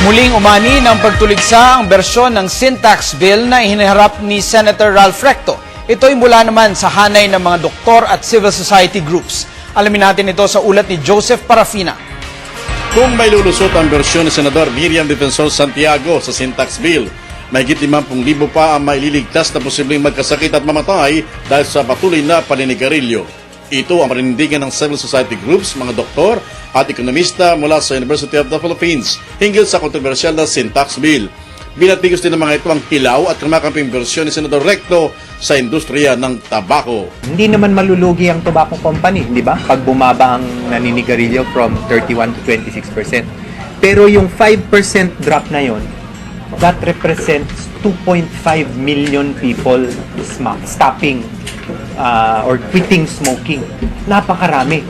Muling umani ng pagtuligsa ang bersyon ng sin tax bill na hiniharap ni Senator Ralph Recto. Ito'y mula naman sa hanay ng mga doktor at civil society groups. Alamin natin ito sa ulat ni Joseph Parafina. Kung may lulusot ang bersyon ni Senador Miriam Defensor Santiago sa sin tax bill, mahigit 50,000 pa ang maililigtas na posibleng magkasakit at mamatay dahil sa patuloy na paninigarilyo. Ito ang panindigan ng civil society groups, mga doktor at ekonomista mula sa University of the Philippines hinggil sa kontrobersyal na sin tax bill. Binatigos din ng mga ito ang hilaw at kumakamping bersyon ni Senador Recto sa industriya ng tabako. Hindi naman malulugi ang tobacco company, di ba? Pag bumaba ang naninigarilyo from 31 to 26%. Pero yung 5% drop na yon, that represents 2.5 million people stopping or quitting smoking. Napakarami.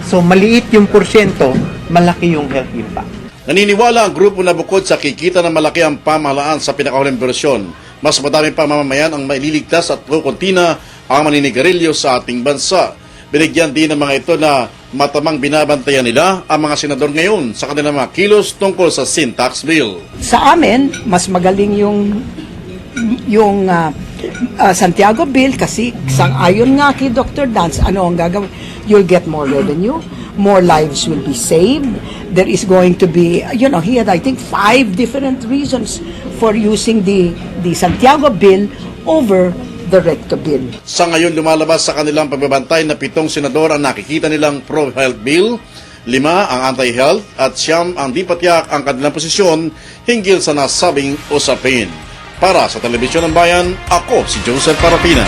So maliit yung porsyento, malaki yung health impact. Naniniwala ang grupo na bukod sa kikita ng malaki ang pamahalaan sa pinakahuling bersyon, mas madami pa mamamayan ang maililigtas at kukunti na ang maninigarilyo sa ating bansa. Binigyan din ng mga ito na matamang binabantayan nila ang mga senador ngayon sa kanilang mga kilos tungkol sa sin tax bill. Sa amin, mas magaling yung Santiago bill kasi ayon nga kay Dr. Dance, ano ang gagawin? You'll get more revenue, more lives will be saved. There is going to be, he had I think 5 different reasons for using the Santiago bill over the Recto bill. Sa ngayon lumalabas sa kanilang pagbabantay na 7 senador ang nakikita nilang pro-health bill, 5 ang anti-health at 9 ang di patiyak ang kanilang posisyon hinggil sa nasabing usapin. Para sa Telebisyon ng Bayan, ako si Joseph Parafina.